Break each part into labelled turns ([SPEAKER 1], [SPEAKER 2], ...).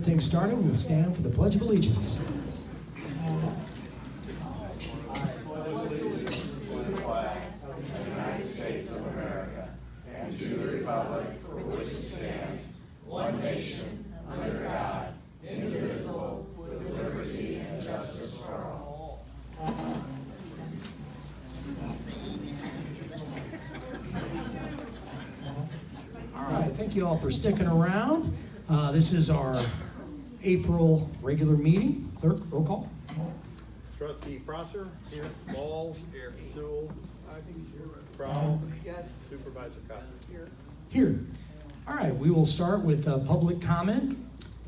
[SPEAKER 1] Things started, we'll stand for the Pledge of Allegiance. All right, thank you all for sticking around. This is our April regular meeting. Clerk, roll call.
[SPEAKER 2] Trustee Prosser, here. Ball, here. Sewell, Crowell, yes. Supervisor Cox, here.
[SPEAKER 1] Here. All right, we will start with public comment.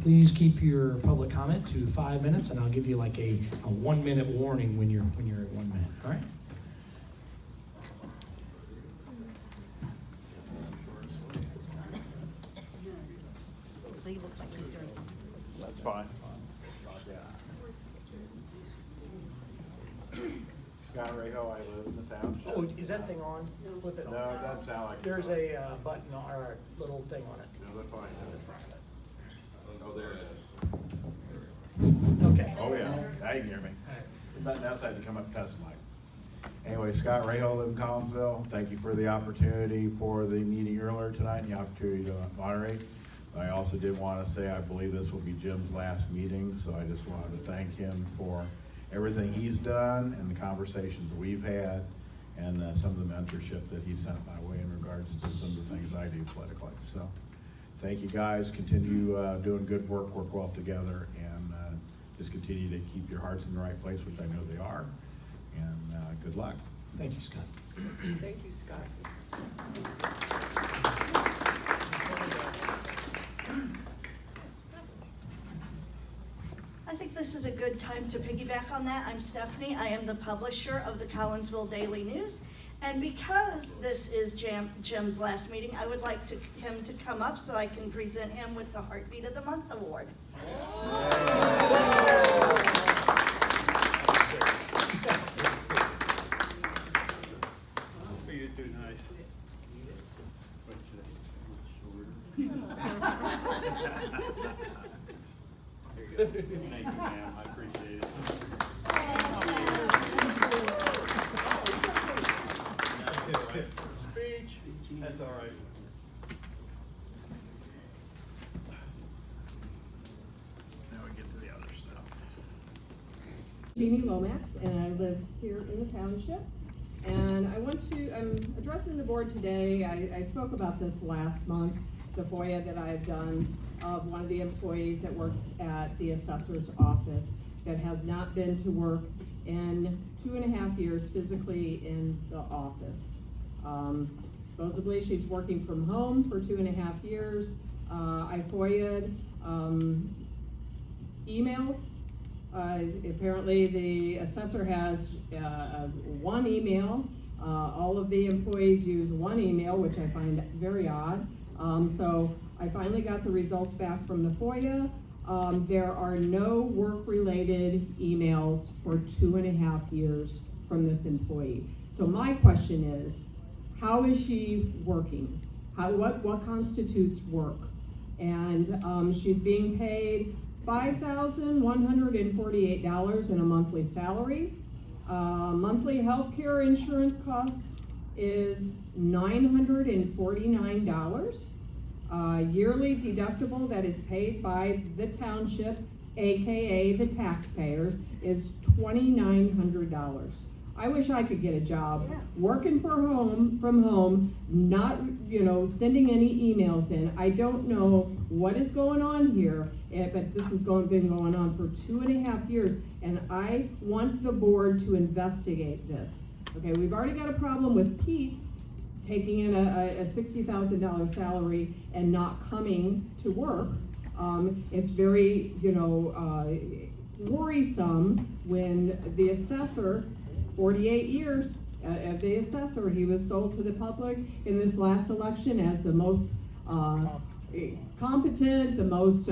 [SPEAKER 1] Please keep your public comment to 5 minutes, and I'll give you like a 1 minute warning when you're at 1 minute. All right.
[SPEAKER 3] He looks like he's doing something.
[SPEAKER 2] That's fine. Scott Raho, I live in the township.
[SPEAKER 1] Oh, is that thing on? Flip it on.
[SPEAKER 2] No, it doesn't sound like it.
[SPEAKER 1] There's a button or a little thing on it.
[SPEAKER 2] No, that's fine.
[SPEAKER 1] In front of it.
[SPEAKER 2] Oh, there it is.
[SPEAKER 1] Okay.
[SPEAKER 2] Oh, yeah, now you can hear me. The button outside to come up test mic. Anyway, Scott Raho, live in Collinsville. Thank you for the opportunity for the meeting earlier tonight and the opportunity to moderate. I also did want to say I believe this will be Jim's last meeting, so I just wanted to thank him for everything he's done and the conversations we've had and some of the mentorship that he sent my way in regards to some of the things I do politically. So thank you guys. Continue doing good work well together, and just continue to keep your hearts in the right place, which I know they are. And good luck.
[SPEAKER 1] Thank you, Scott.
[SPEAKER 4] Thank you, Scott.
[SPEAKER 3] I think this is a good time to piggyback on that. I'm Stephanie. I am the publisher of the Collinsville Daily News. And because this is Jim's last meeting, I would like him to come up so I can present him with the Heartbeat of the Month award.
[SPEAKER 2] You do nice. Thank you, ma'am. I appreciate it. Speech. That's all right. Now we get to the other stuff.
[SPEAKER 4] Jeannie Lomax, and I live here in the township. And I'm addressing the board today. I spoke about this last month, the FOIA that I've done of one of the employees that works at the assessor's office that has not been to work in 2.5 years physically in the office. Supposedly she's working from home for 2.5 years. I FOIA'd emails. Apparently the assessor has one email. All of the employees use one email, which I find very odd. So I finally got the results back from the FOIA. There are no work-related emails for 2.5 years from this employee. So my question is, how is she working? What constitutes work? And she's being paid $5,148 in a monthly salary. Monthly health care insurance costs is $949. Yearly deductible that is paid by the township, AKA the taxpayers, is $2,900. I wish I could get a job working from home, not sending any emails in. I don't know what is going on here, but this has been going on for 2.5 years, and I want the board to investigate this. Okay, we've already got a problem with Pete taking in a $60,000 salary and not coming to work. It's very worrisome when the assessor, 48 years of the assessor, he was sold to the public in this last election as the most competent, the most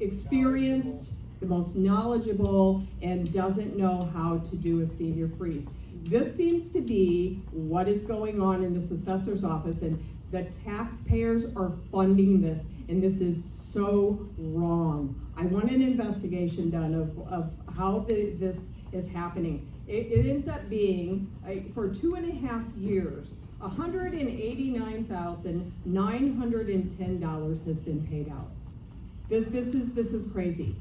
[SPEAKER 4] experienced, the most knowledgeable, and doesn't know how to do a senior freeze. This seems to be what is going on in this assessor's office, and the taxpayers are funding this, and this is so wrong. I want an investigation done of how this is happening. It ends up being, for 2.5 years, $189,910 has been paid out. This is crazy.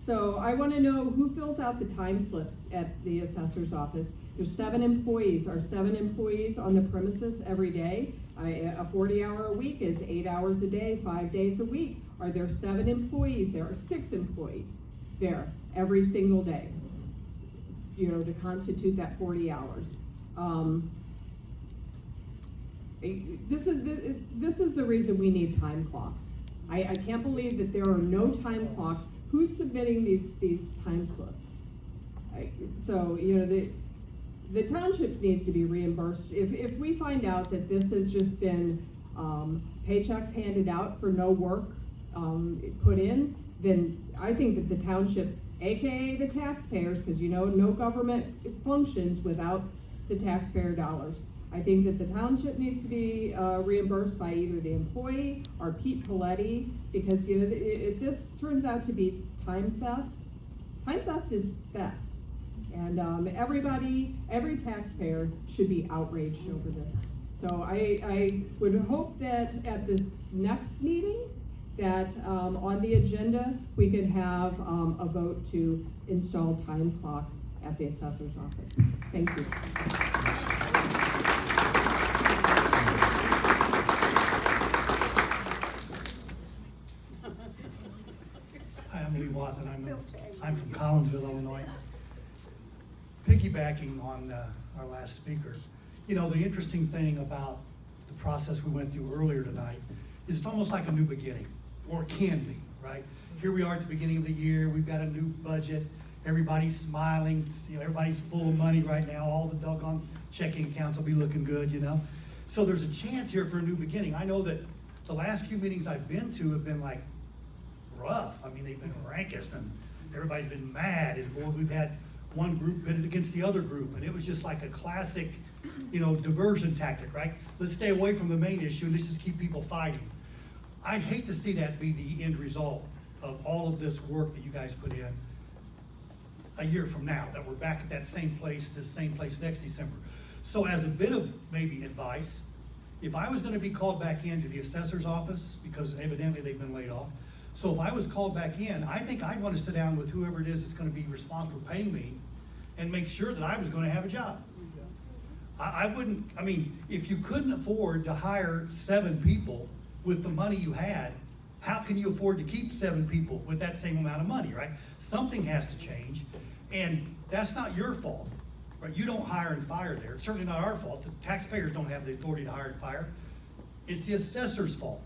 [SPEAKER 4] So I want to know who fills out the time slips at the assessor's office. There's 7 employees. Are 7 employees on the premises every day? A 40-hour a week is 8 hours a day, 5 days a week. Are there 7 employees there? Are 6 employees there every single day? You know, to constitute that 40 hours. This is the reason we need time clocks. I can't believe that there are no time clocks. Who's submitting these time slips? So, you know, the township needs to be reimbursed. If we find out that this has just been paychecks handed out for no work put in, then I think that the township, AKA the taxpayers, because you know no government functions without the taxpayer dollars. I think that the township needs to be reimbursed by either the employee or Pete Coletti, because you know if this turns out to be time theft is theft, and every taxpayer should be outraged over this. So I would hope that at this next meeting, that on the agenda we could have a vote to install time clocks at the assessor's office. Thank you.
[SPEAKER 5] Hi, I'm Lee Wathen. I'm from Collinsville, Illinois. Piggybacking on our last speaker, you know, the interesting thing about the process we went through earlier tonight is it's almost like a new beginning, or it can be, right? Here we are at the beginning of the year, we've got a new budget, everybody's smiling, you know, everybody's full of money right now, all the doggone checking accounts will be looking good, you know? So there's a chance here for a new beginning. I know that the last few meetings I've been to have been like rough. I mean, they've been rankus and everybody's been mad, and boy, we've had one group pitted against the other group, and it was just like a classic, you know, diversion tactic, right? Let's stay away from the main issue and let's just keep people fighting. I'd hate to see that be the end result of all of this work that you guys put in a year from now, that we're back at that same place, this same place next December. So as a bit of maybe advice, if I was gonna be called back into the assessor's office, because evidently they've been laid off, so if I was called back in, I think I'd want to sit down with whoever it is that's gonna be responsible for paying me and make sure that I was gonna have a job. I wouldn't, I mean, if you couldn't afford to hire 7 people with the money you had, how can you afford to keep 7 people with that same amount of money, right? Something has to change, and that's not your fault, right? You don't hire and fire there. It's certainly not our fault. The taxpayers don't have the authority to hire and fire. It's the assessor's fault.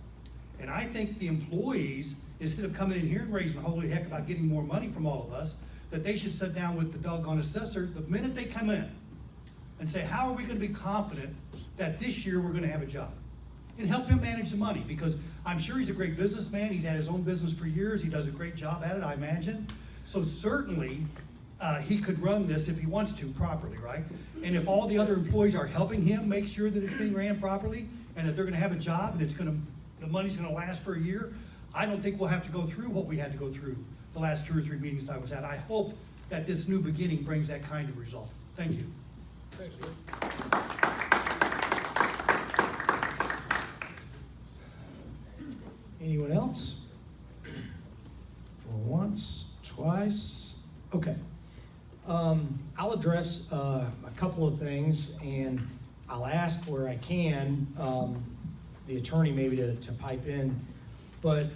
[SPEAKER 5] And I think the employees, instead of coming in here and raising holy heck about getting more money from all of us, that they should sit down with the doggone assessor the minute they come in and say, how are we gonna be confident that this year we're gonna have a job? And help him manage the money, because I'm sure he's a great businessman. He's had his own business for years. He does a great job at it, I imagine. So certainly, he could run this if he wants to properly, right? And if all the other employees are helping him make sure that it's being ran properly and that they're gonna have a job and the money's gonna last for a year, I don't think we'll have to go through what we had to go through the last 2 or 3 meetings that I was at. I hope that this new beginning brings that kind of result. Thank you.
[SPEAKER 1] Thank you. Anyone else? For once, twice, okay. I'll address a couple of things, and I'll ask where I can, the attorney maybe to pipe in, but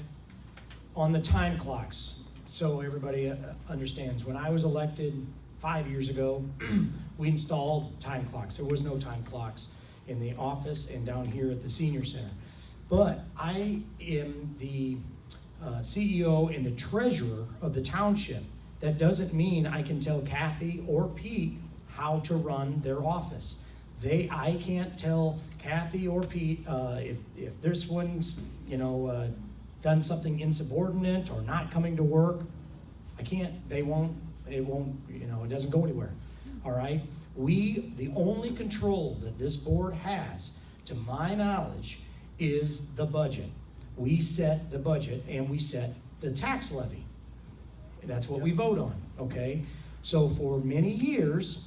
[SPEAKER 1] on the time clocks, so everybody understands, when I was elected 5 years ago, we installed time clocks. There was no time clocks in the office and down here at the senior center. But I am the CEO and the treasurer of the township. That doesn't mean I can tell Kathy or Pete how to run their office. I can't tell Kathy or Pete if this one's, done something insubordinate or not coming to work. I can't, it won't, it doesn't go anywhere, all right? The only control that this board has, to my knowledge, is the budget. we set the budget and we set the tax levy. And that's what we vote on, okay? So for many years,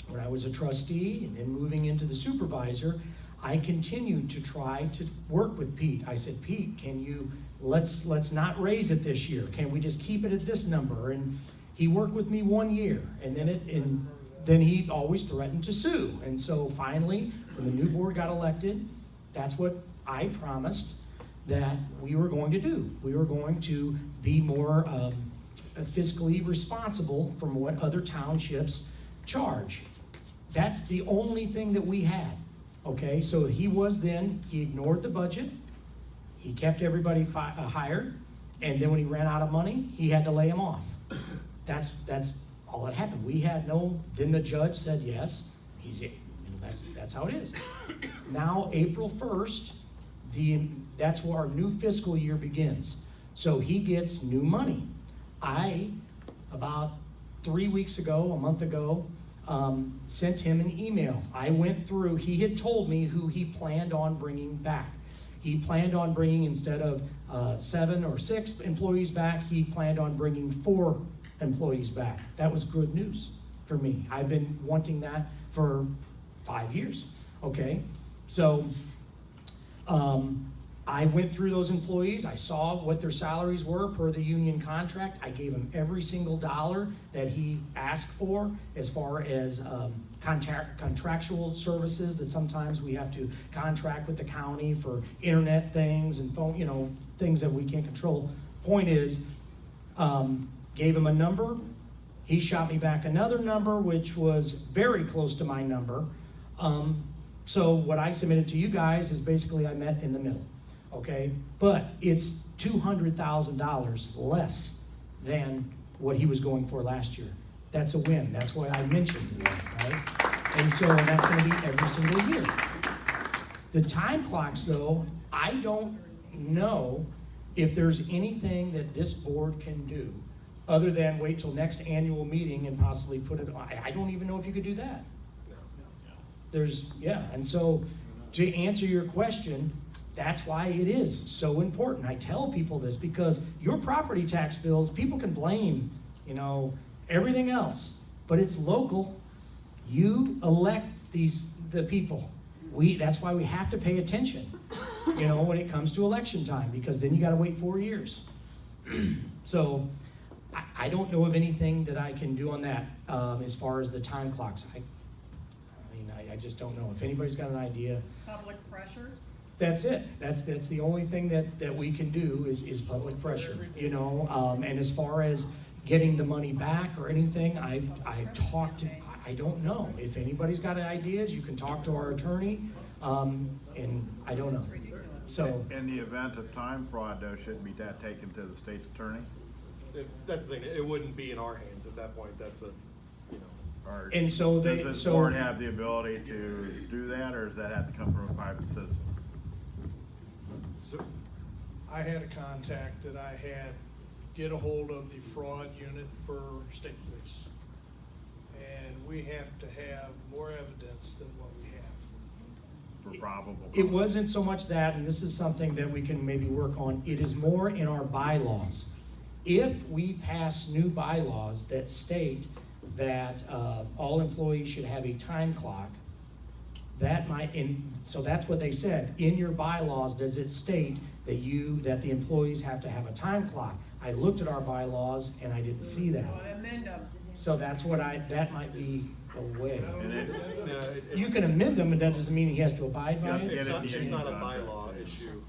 [SPEAKER 1] when I was a trustee and then moving into the supervisor, I continued to try to work with Pete. I said, Pete, can you, let's not raise it this year. Can we just keep it at this number? And he worked with me 1 year, and then he always threatened to sue. And so finally, when the new board got elected, that's what I promised that we were going to do. We were going to be more fiscally responsible from what other townships charge. That's the only thing that we had, okay? So he ignored the budget, he kept everybody hired, and then when he ran out of money, he had to lay them off. That's all that happened. Then the judge said yes, that's how it is. Now, April 1st, that's where our new fiscal year begins. So he gets new money. About 3 weeks ago, a month ago, sent him an email. I went through, he had told me who he planned on bringing back. He planned on bringing, instead of 7 or 6 employees back, he planned on bringing 4 employees back. That was good news for me. I've been wanting that for 5 years, okay? So I went through those employees. I saw what their salaries were per the union contract. I gave him every single dollar that he asked for as far as contractual services that sometimes we have to contract with the county for internet things and phone, things that we can't control. Point is, gave him a number. He shot me back another number, which was very close to my number. So what I submitted to you guys is basically I met in the middle. Okay, but it's $200,000 less than what he was going for last year. That's a win. That's why I mentioned it, right? And so that's going to be every single year. The time clocks, though, I don't know if there's anything that this board can do other than wait till next annual meeting and possibly put it on. I don't even know if you could do that. And so to answer your question, that's why it is so important. I tell people this because your property tax bills, people can blame, everything else, but it's local. You elect the people. That's why we have to pay attention, when it comes to election time, because then you got to wait 4 years. So I don't know of anything that I can do on that as far as the time clocks. I just don't know. If anybody's got an idea.
[SPEAKER 4] Public pressure?
[SPEAKER 1] That's it. That's the only thing that we can do is public pressure, And as far as getting the money back or anything, I've talked to, I don't know. If anybody's got ideas, you can talk to our attorney, and I don't know. So.
[SPEAKER 2] In the event of time fraud, though, shouldn't be that taken to the state's attorney?
[SPEAKER 6] That's the thing, it wouldn't be in our hands at that point,
[SPEAKER 2] Or
[SPEAKER 1] And so
[SPEAKER 2] does this board have the ability to do that, or does that have to come from a private citizen?
[SPEAKER 7] So I had a contact that I had get a hold of the fraud unit for state police. And we have to have more evidence than what we have.
[SPEAKER 2] For probable cause?
[SPEAKER 1] It wasn't so much that, and this is something that we can maybe work on, it is more in our bylaws. If we pass new bylaws that state that all employees should have a time clock, that might, so that's what they said. In your bylaws, does it state that the employees have to have a time clock? I looked at our bylaws and I didn't see that. So that's that might be a way. You can amend them, but that doesn't mean he has to abide by it.
[SPEAKER 6] It's not a bylaw issue.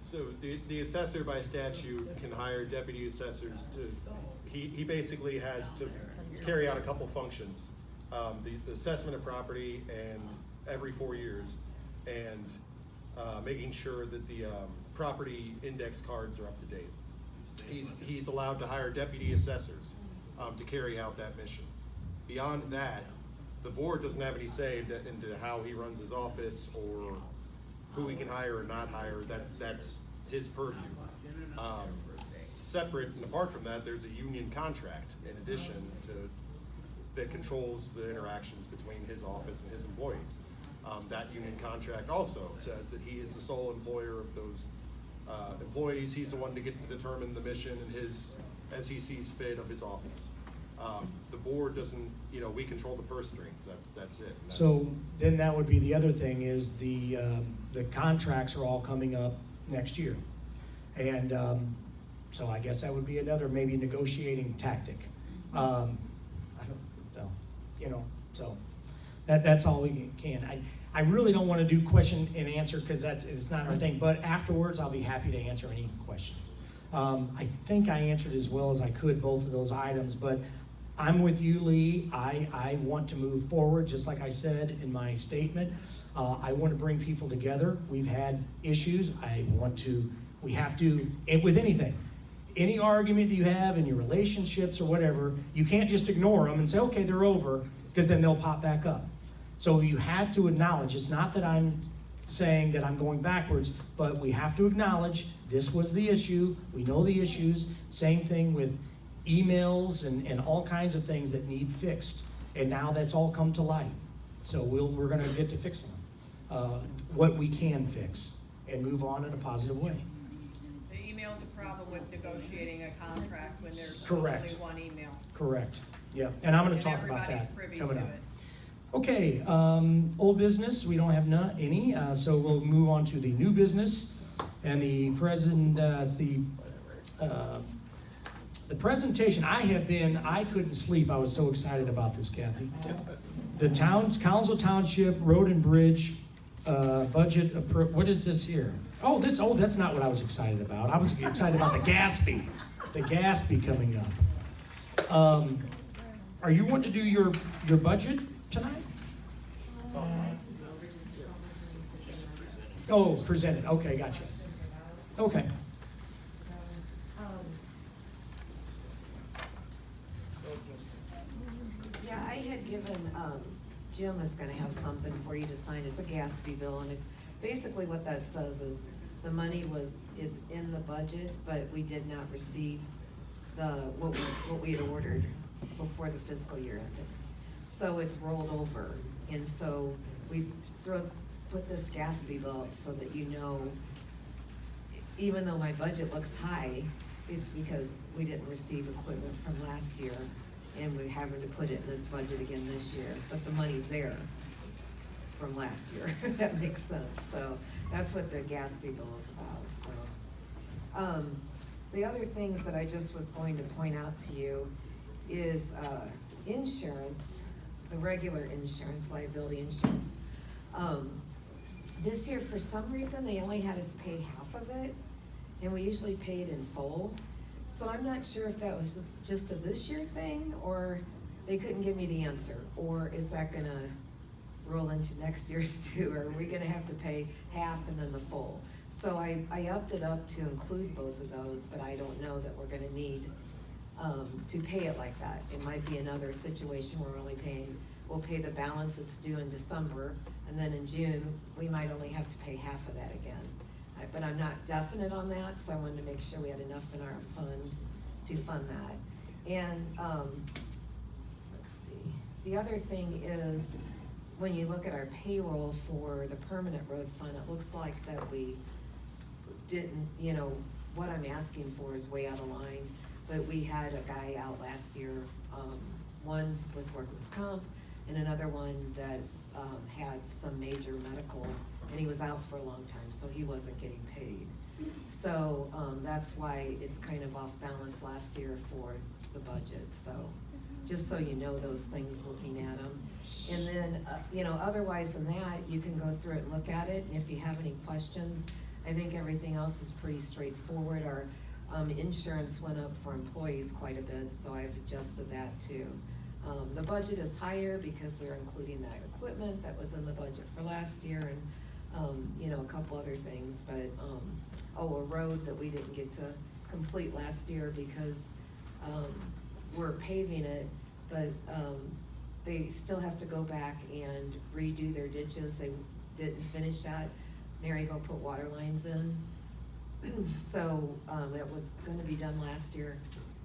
[SPEAKER 6] So the assessor by statute can hire deputy assessors he basically has to carry out a couple functions. The assessment of property and every 4 years, and making sure that the property index cards are up to date. He's allowed to hire deputy assessors to carry out that mission. Beyond that, the board doesn't have any say into how he runs his office or who he can hire or not hire. That's his purview. Separate and apart from that, there's a union contract in addition that controls the interactions between his office and his employees. That union contract also says that he is the sole employer of those employees, he's the one that gets to determine the mission and as he sees fit of his office. The board doesn't, we control the purse strings, that's it. And
[SPEAKER 1] So then that would be the other thing is the contracts are all coming up next year. And so I guess that would be another maybe negotiating tactic. I don't know, so that's all we can. I really don't want to do question and answer because it's not our thing, but afterwards I'll be happy to answer any questions. I think I answered as well as I could both of those items, but I'm with you, Lee. I want to move forward, just like I said in my statement. I want to bring people together. We've had issues. We have to, with anything, any argument that you have in your relationships or whatever, you can't just ignore them and say, okay, they're over, because then they'll pop back up. So you had to acknowledge, it's not that I'm saying that I'm going backwards, but we have to acknowledge this was the issue. We know the issues. Same thing with emails and all kinds of things that need fixed. And now that's all come to light. So we're gonna get to fixing them. What we can fix and move on in a positive way.
[SPEAKER 4] The email's a problem with negotiating a contract when there's
[SPEAKER 1] Correct.
[SPEAKER 4] only one email.
[SPEAKER 1] Correct. Yeah, and I'm gonna
[SPEAKER 4] And
[SPEAKER 1] talk about that
[SPEAKER 4] everybody's privy
[SPEAKER 1] coming
[SPEAKER 4] to
[SPEAKER 1] up.
[SPEAKER 4] it.
[SPEAKER 1] Okay, old business, we don't have any, so we'll move on to the new business. And the present, it's the presentation, I couldn't sleep, I was so excited about this, Kathy. The Collinsville Township Road and Bridge budget, what is this here? Oh, that's not what I was excited about. I was excited about the Gatsby coming up. Are you wanting to do your budget tonight? Oh, presented, okay, gotcha. Okay.
[SPEAKER 8] Yeah, I had given, Jim is gonna have something for you to sign, it's a Gatsby bill, and basically what that says is the money is in the budget, but we did not receive what we had ordered before the fiscal year ended. So it's rolled over, and so we put this Gatsby bill up so that you know, even though my budget looks high, it's because we didn't receive equipment from last year, and we're having to put it in this budget again this year, but the money's there from last year, if that makes sense. So that's what the Gatsby bill is about, so. The other things that I just was going to point out to you is insurance, the regular insurance, liability insurance. This year, for some reason, they only had us pay half of it, and we usually pay it in full. So I'm not sure if that was just a this year thing, or they couldn't give me the answer, or is that gonna roll into next year's too, or are we gonna have to pay half and then the full? So I upped it up to include both of those, but I don't know that we're gonna need to pay it like that. It might be another situation where we'll pay the balance that's due in December, and then in June, we might only have to pay half of that again. But I'm not definite on that, so I wanted to make sure we had enough in our fund to fund that. And, let's see, the other thing is, when you look at our payroll for the permanent road fund, it looks like that we didn't, what I'm asking for is way out of line, but we had a guy out last year, one with workman's comp, and another one that had some major medical, and he was out for a long time, so he wasn't getting paid. So that's why it's kind of off balance last year for the budget, so just so you know those things looking at them. And then, otherwise than that, you can go through it and look at it, and if you have any questions, I think everything else is pretty straightforward. Our insurance went up for employees quite a bit, so I've adjusted that too. The budget is higher because we're including that equipment that was in the budget for last year, and a couple other things, but, a road that we didn't get to complete last year because, we're paving it, but, they still have to go back and redo their ditches. They didn't finish that. Maryville put water lines in. So, that was gonna be done last year,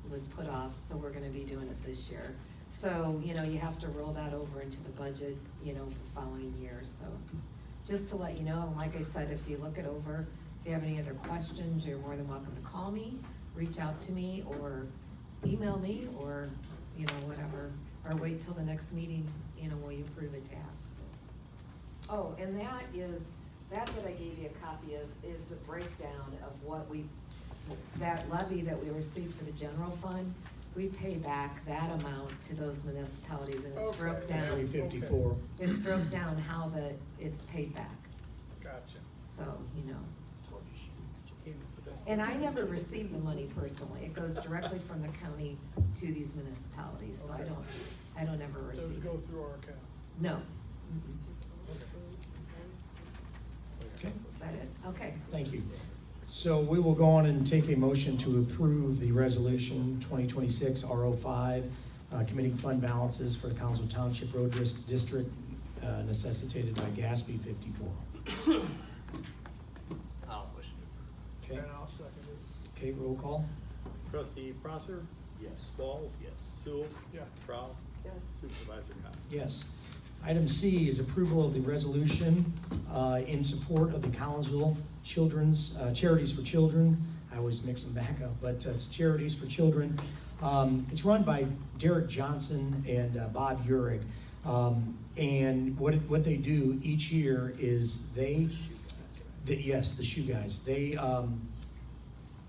[SPEAKER 8] it was put off, so we're gonna be doing it this year. So, you have to roll that over into the budget, for following years, so. Just to let you know, and like I said, if you look it over, If you have any other questions, you're more than welcome to call me, reach out to me, or email me, or, you know, whatever, or wait till the next meeting, you know, when you approve a task. Oh, and that I gave you a copy is the breakdown of what that levy that we received for the general fund, we pay back that amount to those municipalities, and it's broke down.
[SPEAKER 1] 354.
[SPEAKER 8] It's broke down how it's paid back,
[SPEAKER 7] Gotcha.
[SPEAKER 8] so, you know. And I never receive the money personally, it goes directly from the county to these municipalities, so I don't ever
[SPEAKER 7] Those
[SPEAKER 8] receive
[SPEAKER 7] go
[SPEAKER 8] it.
[SPEAKER 7] through our account.
[SPEAKER 8] No.
[SPEAKER 1] Okay,
[SPEAKER 8] Is that it? Okay.
[SPEAKER 1] thank you. So we will go on and take a motion to approve the resolution 2026 R05, committing fund balances for the Collinsville Township Road District necessitated by GASB 54.
[SPEAKER 9] I'll push it.
[SPEAKER 1] Okay,
[SPEAKER 7] And I'll second it.
[SPEAKER 1] okay, roll call.
[SPEAKER 6] Trustee Prosser?
[SPEAKER 9] Yes.
[SPEAKER 6] Ball?
[SPEAKER 9] Yes.
[SPEAKER 6] Sewell?
[SPEAKER 7] Yeah.
[SPEAKER 6] Trowell?
[SPEAKER 8] Yes.
[SPEAKER 6] Supervisor Cox?
[SPEAKER 1] Yes. Item C is approval of the resolution in support of the Collinsville Children's, Charities for Children. I always mix them back up, but it's Charities for Children. It's run by Derek Johnson and Bob Uhrig. And what they do each year is yes, the shoe guys. They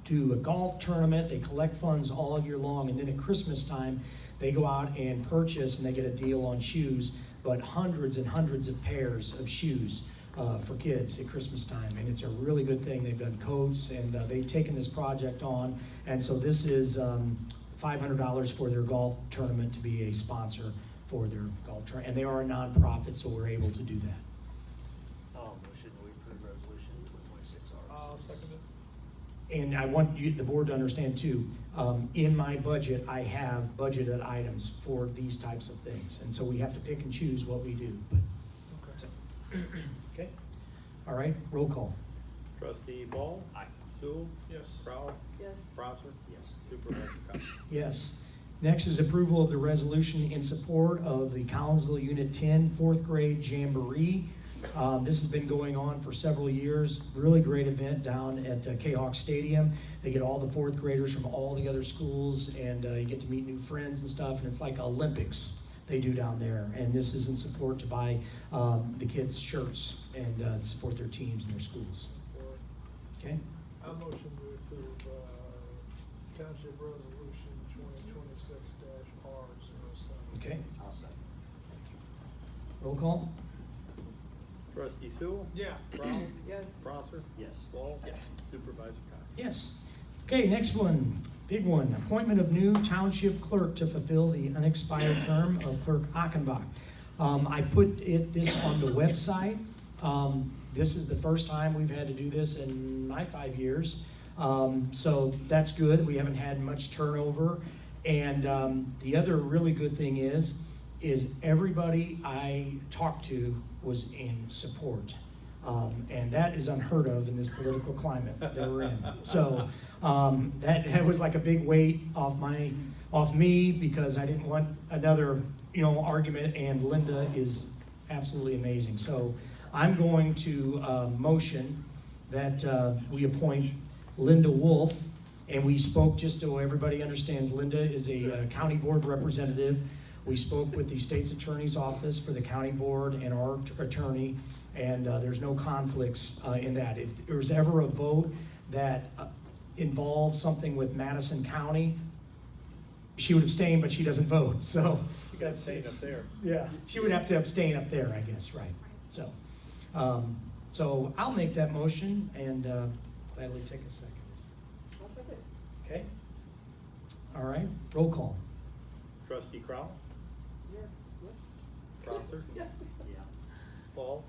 [SPEAKER 1] do a golf tournament, they collect funds all year long, and then at Christmas time, they go out and purchase, and they get a deal on shoes, but hundreds and hundreds of pairs of shoes for kids at Christmas time, and it's a really good thing. They've done coats, and they've taken this project on, and so this is $500 for their golf tournament to be a sponsor for their golf tournament, and they are a nonprofit, so we're able to do that.
[SPEAKER 9] I'll motion we approve resolution 2026
[SPEAKER 7] I'll second it.
[SPEAKER 1] And I want the board to understand too, in my budget, I have budgeted items for these types of things. And so we have to pick and choose what we do, but,
[SPEAKER 7] Okay.
[SPEAKER 1] okay? All right, roll call.
[SPEAKER 6] Trustee Ball?
[SPEAKER 9] Aye.
[SPEAKER 6] Sewell?
[SPEAKER 7] Yes.
[SPEAKER 6] Trowell?
[SPEAKER 8] Yes.
[SPEAKER 6] Prosser?
[SPEAKER 9] Yes.
[SPEAKER 6] Supervisor Cox?
[SPEAKER 1] Yes. Next is approval of the resolution in support of the Collinsville Unit 10 fourth grade Jamboree. This has been going on for several years. Really great event down at K-Hawk Stadium. They get all the fourth graders from all the other schools, and you get to meet new friends and stuff, and it's like Olympics they do down there. And this is in support to buy the kids shirts and support their teams and their schools. Okay?
[SPEAKER 7] I'll motion to approve, Township Resolution 2026-R07.
[SPEAKER 1] Okay?
[SPEAKER 9] I'll second.
[SPEAKER 1] Roll call?
[SPEAKER 6] Trustee Sewell?
[SPEAKER 7] Yeah.
[SPEAKER 6] Trowell?
[SPEAKER 8] Yes.
[SPEAKER 6] Prosser?
[SPEAKER 9] Yes.
[SPEAKER 6] Ball?
[SPEAKER 9] Yes.
[SPEAKER 6] Supervisor Cox?
[SPEAKER 1] Yes. Okay, next one, big one. Appointment of new township clerk to fulfill the unexpired term of Clerk Achenbach. I put this on the website. This is the first time we've had to do this in my 5 years. So that's good. We haven't had much turnover. And the other really good thing is everybody I talked to was in support. And that is unheard of in this political climate that we're in. So that was like a big weight off me because I didn't want another argument, and Linda is absolutely amazing. So I'm going to motion that we appoint Linda Wolf, and we spoke, just so everybody understands, Linda is a county board representative. We spoke with the state's attorney's office for the county board and our attorney, and there's no conflicts in that. If there was ever a vote that involved something with Madison County, she would abstain, but she doesn't vote, so.
[SPEAKER 6] You got to up there.
[SPEAKER 1] Yeah, she would have to abstain up there, I guess, right. So, so I'll make that motion and gladly take a second.
[SPEAKER 8] I'll second.
[SPEAKER 1] Okay? All right, roll call.
[SPEAKER 6] Trustee Crowell?
[SPEAKER 8] Yeah. Yes.
[SPEAKER 6] Prosser?
[SPEAKER 8] Yeah.
[SPEAKER 9] Yeah.
[SPEAKER 6] Ball?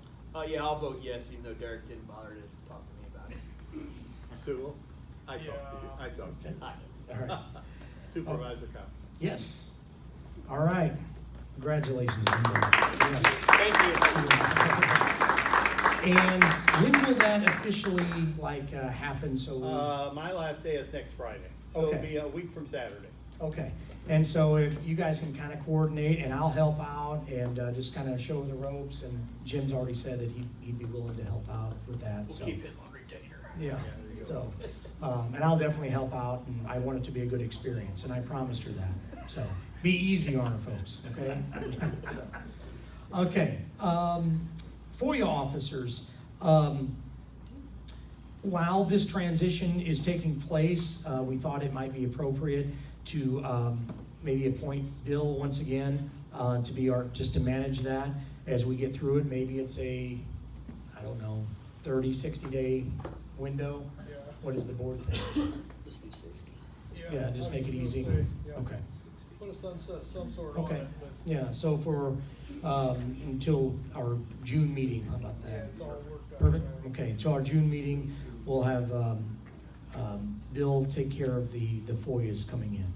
[SPEAKER 9] Yeah, I'll vote yes, even though Derek didn't bother to talk to me about it.
[SPEAKER 6] Sewell? I talked to you.
[SPEAKER 7] Yeah.
[SPEAKER 6] I talked to you.
[SPEAKER 9] Aye.
[SPEAKER 1] All right.
[SPEAKER 6] Supervisor Cox?
[SPEAKER 1] Yes. All right. Congratulations, Linda. Yes.
[SPEAKER 9] Thank you.
[SPEAKER 1] And when will that officially happen? So
[SPEAKER 6] My last day is next Friday, so it'll
[SPEAKER 1] Okay.
[SPEAKER 6] be a week from Saturday.
[SPEAKER 1] okay. And so if you guys can kind of coordinate, and I'll help out and just kind of show the ropes. And Jim's already said that he'd be willing to help out with that.
[SPEAKER 9] We'll
[SPEAKER 1] So
[SPEAKER 9] keep him on retainer.
[SPEAKER 1] Yeah, so, and I'll definitely help out, and I want it to be a good experience, and I promised her that. So, be easy on her, folks, okay? So, okay, FOIA officers, while this transition is taking place, we thought it might be appropriate to maybe appoint Bill once again to be just to manage that as we get through it. Maybe it's a, I don't know, 30, 60-day window.
[SPEAKER 7] Yeah.
[SPEAKER 1] What does the board think?
[SPEAKER 9] Just do 60.
[SPEAKER 1] Yeah, just make it easy.
[SPEAKER 7] Yeah.
[SPEAKER 1] Okay.
[SPEAKER 7] Put a sunset, some sort on
[SPEAKER 1] Okay,
[SPEAKER 7] it, but
[SPEAKER 1] yeah, so for, until our June meeting, how about
[SPEAKER 7] yeah,
[SPEAKER 1] that?
[SPEAKER 7] it's all worked out.
[SPEAKER 1] Perfect,
[SPEAKER 7] now.
[SPEAKER 1] okay, until our June meeting, we'll have, Bill take care of the FOIAs coming in.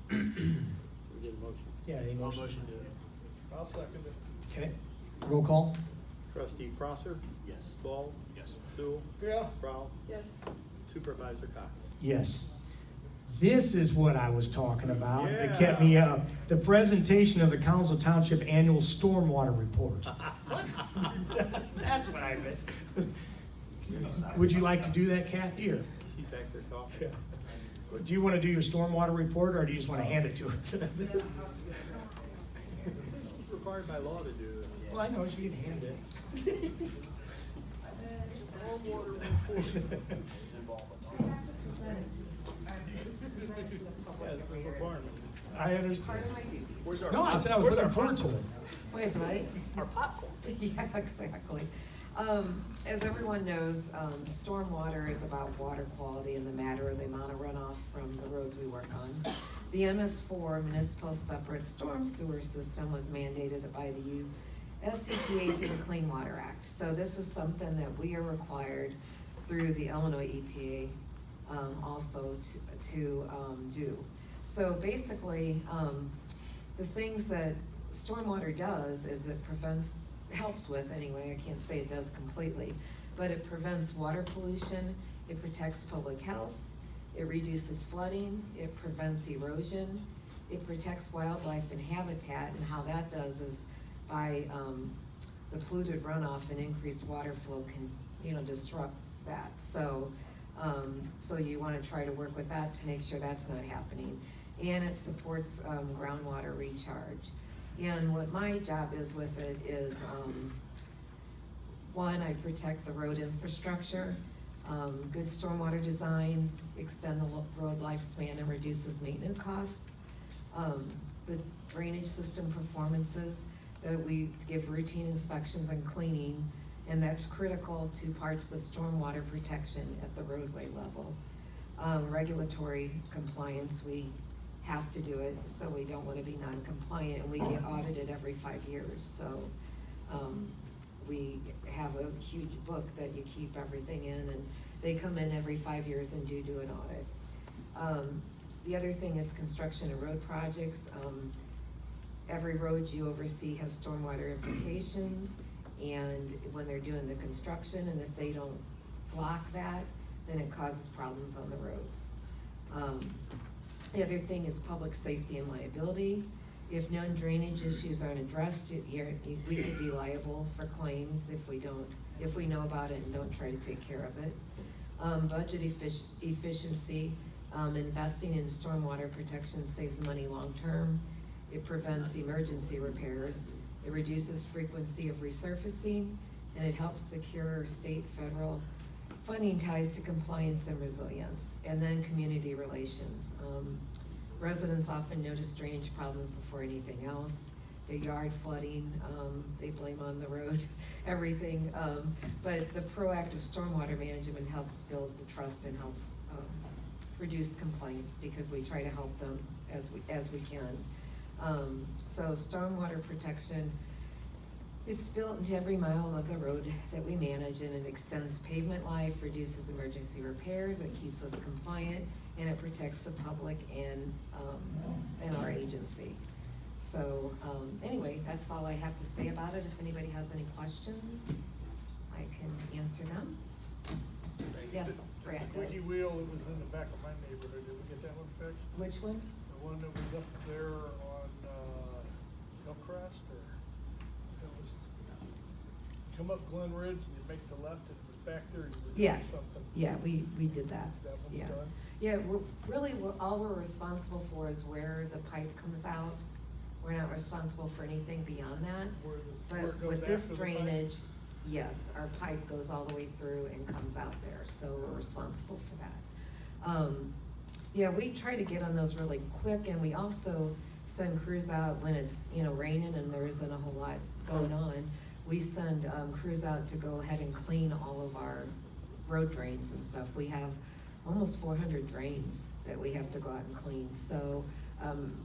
[SPEAKER 9] We did a motion.
[SPEAKER 1] Yeah, any
[SPEAKER 9] I'll
[SPEAKER 1] motion?
[SPEAKER 9] motion to.
[SPEAKER 7] I'll second it.
[SPEAKER 1] Okay, roll call?
[SPEAKER 6] Trustee Prosser?
[SPEAKER 9] Yes.
[SPEAKER 6] Ball?
[SPEAKER 9] Yes.
[SPEAKER 6] Sewell?
[SPEAKER 7] Yeah.
[SPEAKER 6] Prowl?
[SPEAKER 8] Yes.
[SPEAKER 6] Supervisor Cox?
[SPEAKER 1] Yes. This is what I was talking about that
[SPEAKER 6] Yeah.
[SPEAKER 1] kept me up. The presentation of the Collinsville Township Annual Stormwater Report. That's what I meant. Would you like to do that, Kathy, or?
[SPEAKER 6] She's back there talking.
[SPEAKER 1] Do you want to do your stormwater report, or do you just want to hand it to us?
[SPEAKER 6] It's required by law to do that.
[SPEAKER 1] Well, I know she can hand it.
[SPEAKER 6] Yeah, it's a requirement.
[SPEAKER 1] I understand.
[SPEAKER 8] Part of my duties.
[SPEAKER 6] Where's our
[SPEAKER 1] No, I said I was
[SPEAKER 6] where's
[SPEAKER 1] looking
[SPEAKER 6] our
[SPEAKER 1] forward to
[SPEAKER 6] popcorn?
[SPEAKER 1] it.
[SPEAKER 8] Where's what?
[SPEAKER 9] Our popcorn.
[SPEAKER 8] Yeah, exactly. As everyone knows, stormwater is about water quality and the matter of the amount of runoff from the roads we work on. The MS4 Municipal Separate Storm Sewer System was mandated by the SCPA through the Clean Water Act. So this is something that we are required through the Illinois EPA also to do. So basically, the things that stormwater does is it helps with anyway, I can't say it does completely, but it prevents water pollution, it protects public health, it reduces flooding, it prevents erosion, it protects wildlife and habitat, and how that does is by the polluted runoff and increased water flow can, disrupt that. So you wanna try to work with that to make sure that's not happening. And it supports groundwater recharge. And what my job is with it is, one, I protect the road infrastructure. Good stormwater designs extend the road lifespan and reduces maintenance costs. The drainage system performances, that we give routine inspections and cleaning, and that's critical to parts of the stormwater protection at the roadway level. Regulatory compliance, we have to do it, so we don't wanna be non-compliant, and we get audited every 5 years, so, we have a huge book that you keep everything in, and they come in every 5 years and do an audit. The other thing is construction of road projects. Every road you oversee has stormwater implications, and when they're doing the construction, and if they don't block that, then it causes problems on the roads. The other thing is public safety and liability. If known drainage issues aren't addressed, we could be liable for claims if we know about it and don't try to take care of it. Budget efficiency, investing in stormwater protection saves money long-term. It prevents emergency repairs. It reduces frequency of resurfacing, and it helps secure state, federal funding ties to compliance and resilience. And then community relations. Residents often notice drainage problems before anything else. The yard flooding, they blame on the road, everything. But the proactive stormwater management helps build the trust and helps reduce complaints, because we try to help them as we can. So stormwater protection, it's built into every mile of the road that we manage, and it extends pavement life, reduces emergency repairs, it keeps us compliant, and it protects the public and our agency. So, anyway, that's all I have to say about it. If anybody has any questions, I can answer them. Yes, Brad does.
[SPEAKER 7] Squeaky wheel, it was in the back of my neighborhood, did we get that one fixed?
[SPEAKER 8] Which one?
[SPEAKER 7] The one that was up there on, Hillcrest, or, it was, come up Glen Ridge and you make the left, and it was back there? You were
[SPEAKER 8] Yeah.
[SPEAKER 7] doing something?
[SPEAKER 8] Yeah, we did that,
[SPEAKER 7] That one's
[SPEAKER 8] yeah.
[SPEAKER 7] done?
[SPEAKER 8] Yeah, all we're responsible for is where the pipe comes out. We're not responsible for anything beyond that.
[SPEAKER 7] Where
[SPEAKER 8] But
[SPEAKER 7] it goes
[SPEAKER 8] with this
[SPEAKER 7] after the pipe?
[SPEAKER 8] drainage, yes, our pipe goes all the way through and comes out there, so we're responsible for that. Yeah, we try to get on those really quick, and we also send crews out when it's, raining and there isn't a whole lot going on. We send, crews out to go ahead and clean all of our road drains and stuff. We have almost 400 drains that we have to go out and clean, so,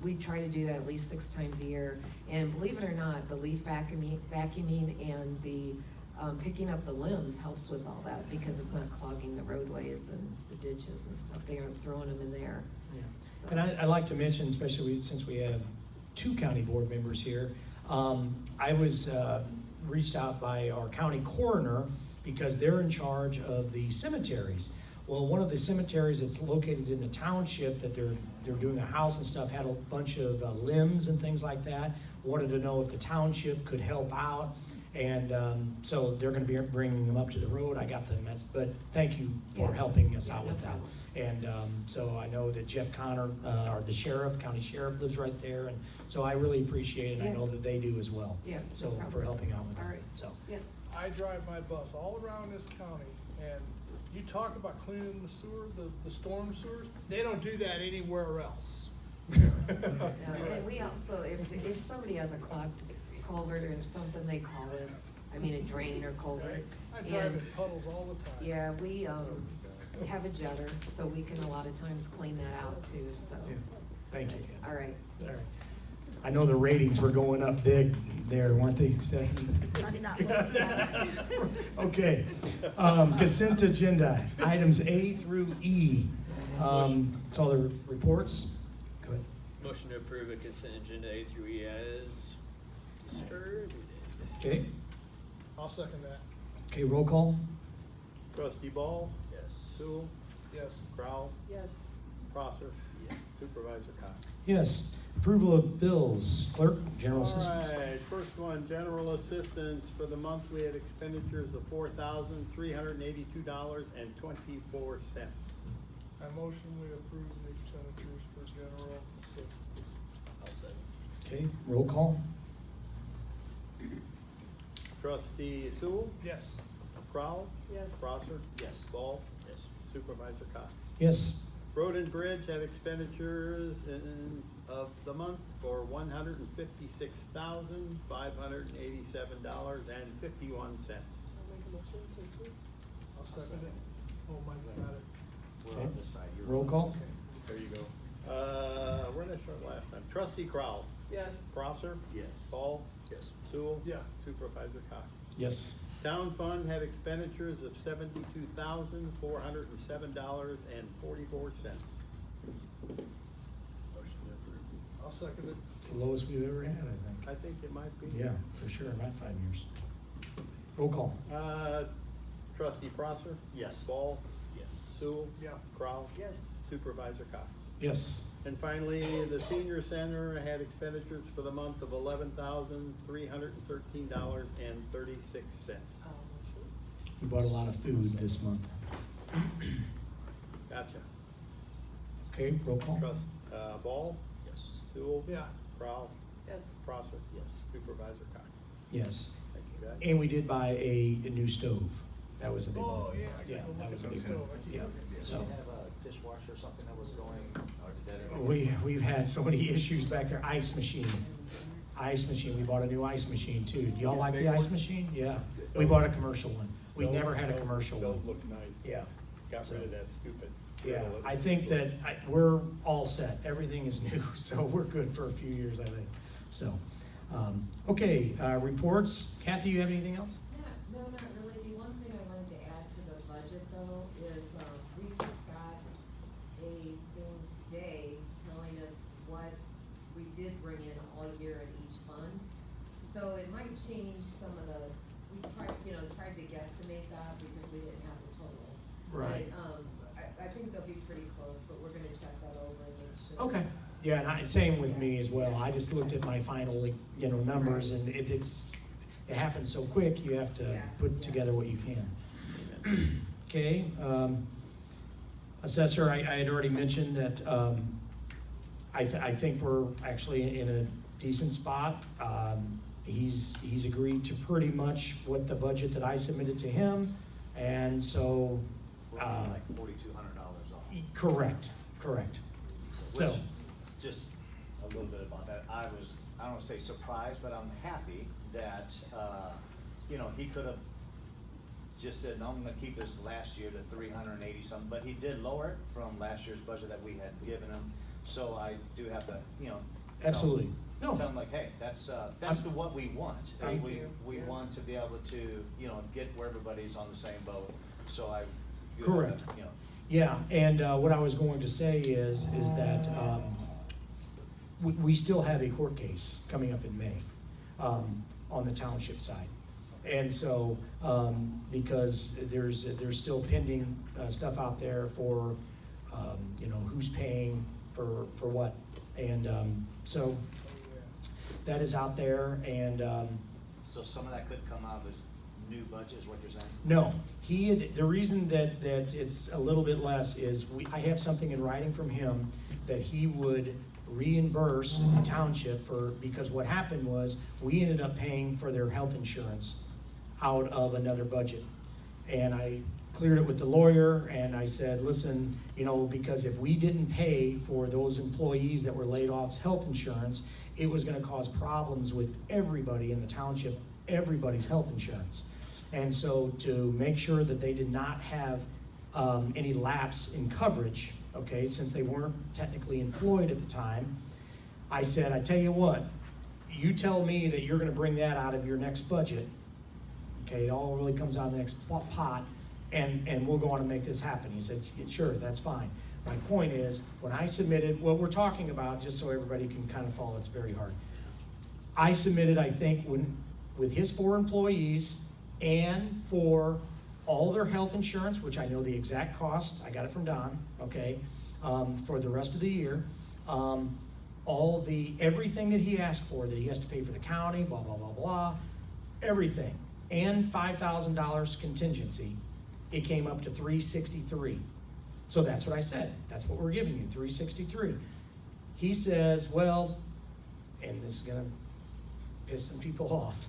[SPEAKER 8] we try to do that at least 6 times a year. And believe it or not, the leaf vacuuming and the picking up the limbs helps with all that, because it's not clogging the roadways and the ditches and stuff. They aren't throwing them in there.
[SPEAKER 1] Yeah.
[SPEAKER 8] So-
[SPEAKER 1] And I'd like to mention, especially since we have 2 county board members here, I was reached out by our county coroner because they're in charge of the cemeteries. Well, one of the cemeteries that's located in the township that they're doing a house and stuff had a bunch of limbs and things like that. Wanted to know if the township could help out. And so they're gonna be bringing them up to the road. I got them, but thank you for
[SPEAKER 8] Yeah.
[SPEAKER 1] helping us
[SPEAKER 8] Yeah,
[SPEAKER 1] out
[SPEAKER 8] no
[SPEAKER 1] with that.
[SPEAKER 8] problem.
[SPEAKER 1] And so I know that Jeff Connor, or the sheriff, county sheriff lives right there. And so I really appreciate it. And I
[SPEAKER 8] Yeah.
[SPEAKER 1] know that they do as well.
[SPEAKER 8] Yeah, no
[SPEAKER 1] So for
[SPEAKER 8] problem.
[SPEAKER 1] helping out with
[SPEAKER 8] All
[SPEAKER 1] that,
[SPEAKER 8] right.
[SPEAKER 1] so.
[SPEAKER 8] Yes.
[SPEAKER 7] I drive my bus all around this county, and you talk about cleaning the sewer, the storm sewers, they don't do that anywhere else.
[SPEAKER 8] And we also, if somebody has a clogged culvert or something, they call us, a drain or culvert.
[SPEAKER 7] I drive
[SPEAKER 8] And,
[SPEAKER 7] in puddles all the time.
[SPEAKER 8] yeah, we, have a jetter, so we can a lot of times clean that out too, so.
[SPEAKER 1] Yeah. Thank you, Ken.
[SPEAKER 8] All right.
[SPEAKER 1] All right. I know the ratings were going up big there, weren't they, Stephanie?
[SPEAKER 3] I'm not looking at it.
[SPEAKER 1] Okay, consent agenda, items A through E. It's all the reports. Go ahead.
[SPEAKER 9] Motion to approve a consent agenda A through E as distributed.
[SPEAKER 1] Okay,
[SPEAKER 7] I'll second that.
[SPEAKER 1] okay, roll call.
[SPEAKER 6] Trustee Ball?
[SPEAKER 9] Yes.
[SPEAKER 6] Sewell?
[SPEAKER 7] Yes.
[SPEAKER 6] Crowell?
[SPEAKER 8] Yes.
[SPEAKER 6] Prosser?
[SPEAKER 9] Yes.
[SPEAKER 6] Supervisor Cox?
[SPEAKER 1] Yes, approval of bills, clerk, general assistance.
[SPEAKER 2] All right, first one, general assistance. For the month, we had expenditures of $4,382.24.
[SPEAKER 7] I motion we approve the expenditures for general assistance.
[SPEAKER 9] I'll second.
[SPEAKER 1] Okay, roll call.
[SPEAKER 2] Trustee Sewell?
[SPEAKER 7] Yes.
[SPEAKER 2] Crowell?
[SPEAKER 8] Yes.
[SPEAKER 2] Prosser?
[SPEAKER 9] Yes.
[SPEAKER 2] Ball?
[SPEAKER 9] Yes.
[SPEAKER 2] Supervisor Cox?
[SPEAKER 1] Yes,
[SPEAKER 2] Road and Bridge had expenditures of the month for $156,587.51.
[SPEAKER 7] I'll second it. Oh, mine's not it.
[SPEAKER 1] okay, roll call.
[SPEAKER 2] There you go. Where did I start last time? Trustee Crowell?
[SPEAKER 8] Yes.
[SPEAKER 2] Prosser?
[SPEAKER 9] Yes.
[SPEAKER 2] Ball?
[SPEAKER 9] Yes.
[SPEAKER 2] Sewell?
[SPEAKER 7] Yeah.
[SPEAKER 2] Supervisor Cox?
[SPEAKER 1] Yes,
[SPEAKER 2] Town fund had expenditures of $72,407.44.
[SPEAKER 9] Motion to approve.
[SPEAKER 7] I'll second it.
[SPEAKER 1] it's the lowest we've ever had, I think.
[SPEAKER 2] I think it might be.
[SPEAKER 1] Yeah, for sure, about 5 years. Roll call.
[SPEAKER 2] Trustee Prosser?
[SPEAKER 9] Yes.
[SPEAKER 2] Ball?
[SPEAKER 9] Yes.
[SPEAKER 2] Sewell?
[SPEAKER 7] Yeah.
[SPEAKER 2] Crowell?
[SPEAKER 8] Yes.
[SPEAKER 2] Supervisor Cox?
[SPEAKER 1] Yes,
[SPEAKER 2] And finally, the senior center had expenditures for the month of $11,313.36.
[SPEAKER 1] we bought a lot of food this month.
[SPEAKER 2] Gotcha.
[SPEAKER 1] Okay, roll call.
[SPEAKER 2] Ball?
[SPEAKER 9] Yes.
[SPEAKER 2] Sewell?
[SPEAKER 7] Yeah.
[SPEAKER 2] Crowell?
[SPEAKER 8] Yes.
[SPEAKER 2] Prosser?
[SPEAKER 9] Yes.
[SPEAKER 2] Supervisor Cox?
[SPEAKER 1] Yes,
[SPEAKER 2] Thank you, guys.
[SPEAKER 1] and we did buy a new stove. That was a big one.
[SPEAKER 7] Oh, yeah. I
[SPEAKER 1] Yeah,
[SPEAKER 7] gotta go
[SPEAKER 1] that
[SPEAKER 7] look
[SPEAKER 1] was a
[SPEAKER 7] at
[SPEAKER 1] big
[SPEAKER 7] that
[SPEAKER 1] one.
[SPEAKER 7] stove. I keep
[SPEAKER 1] Yeah,
[SPEAKER 7] looking at it.
[SPEAKER 1] so.
[SPEAKER 10] Did they have a dishwasher or something that was going, or did that ever?
[SPEAKER 1] We've had so many issues back there. Ice machine. We bought a new ice machine too. Do y'all like the ice machine? Yeah. We bought a commercial one. We never had a commercial one.
[SPEAKER 2] Stove looks nice.
[SPEAKER 1] Yeah.
[SPEAKER 2] Got rid of that stupid.
[SPEAKER 1] Yeah, I think that we're all set. Everything is new, so we're good for a few years, I think. So, okay, reports. Kathy, you have anything else?
[SPEAKER 11] No, not really. The one thing I wanted to add to the budget though is, we just got a thing today telling us what we did bring in all year in each fund. So it might change some of the, we tried to guesstimate that because we didn't have the total.
[SPEAKER 1] Right.
[SPEAKER 11] But, I think they'll be pretty close, but we're gonna check that over and make sure.
[SPEAKER 1] Okay. Yeah, and same with me as well. I just looked at my final, numbers, and it happens so quick, you have to
[SPEAKER 11] Yeah,
[SPEAKER 1] put
[SPEAKER 11] yeah.
[SPEAKER 1] together what you can. Okay, assessor, I had already mentioned that, I think we're actually in a decent spot. He's agreed to pretty much what the budget that I submitted to him, and so,
[SPEAKER 10] We're only like $4,200 off.
[SPEAKER 1] correct. So,
[SPEAKER 10] Which, just a little bit about that, I don't wanna say surprised, but I'm happy that, he could have just said, no, I'm gonna keep this last year to 380 something, but he did lower it from last year's budget that we had given him. So I do have to,
[SPEAKER 1] absolutely. No.
[SPEAKER 10] tell him like, hey, that's what we want. We want to be able to, get where everybody's on the same boat, so I. do have to,
[SPEAKER 1] Correct. Yeah, and what I was going to say is that we still have a court case coming up in May on the township side. And so, because there's still pending stuff out there for, who's paying for what. And so that is out there, and
[SPEAKER 10] So some of that could come out of his new budget, is what you're saying?
[SPEAKER 1] no, the reason that it's a little bit less is I have something in writing from him that he would reimburse the township because what happened was, we ended up paying for their health insurance out of another budget. And I cleared it with the lawyer, and I said, listen, because if we didn't pay for those employees that were laid off's health insurance, it was gonna cause problems with everybody in the township, everybody's health insurance. And so to make sure that they did not have any lapse in coverage, okay, since they weren't technically employed at the time, I said, I tell you what, you tell me that you're gonna bring that out of your next budget, okay, it all really comes out of the next pot, and we'll go on and make this happen. He said, sure, that's fine. My point is, when I submitted, what we're talking about, just so everybody can kind of follow, it's very hard. I submitted, I think, with his 4 employees and for all their health insurance, which I know the exact cost, I got it from Don, okay, for the rest of the year. Everything that he asked for, that he has to pay for the county, blah, blah, blah, blah, everything, and $5,000 contingency, it came up to $363. So that's what I said. That's what we're giving you, $363. He says, well, and this is gonna piss some people off.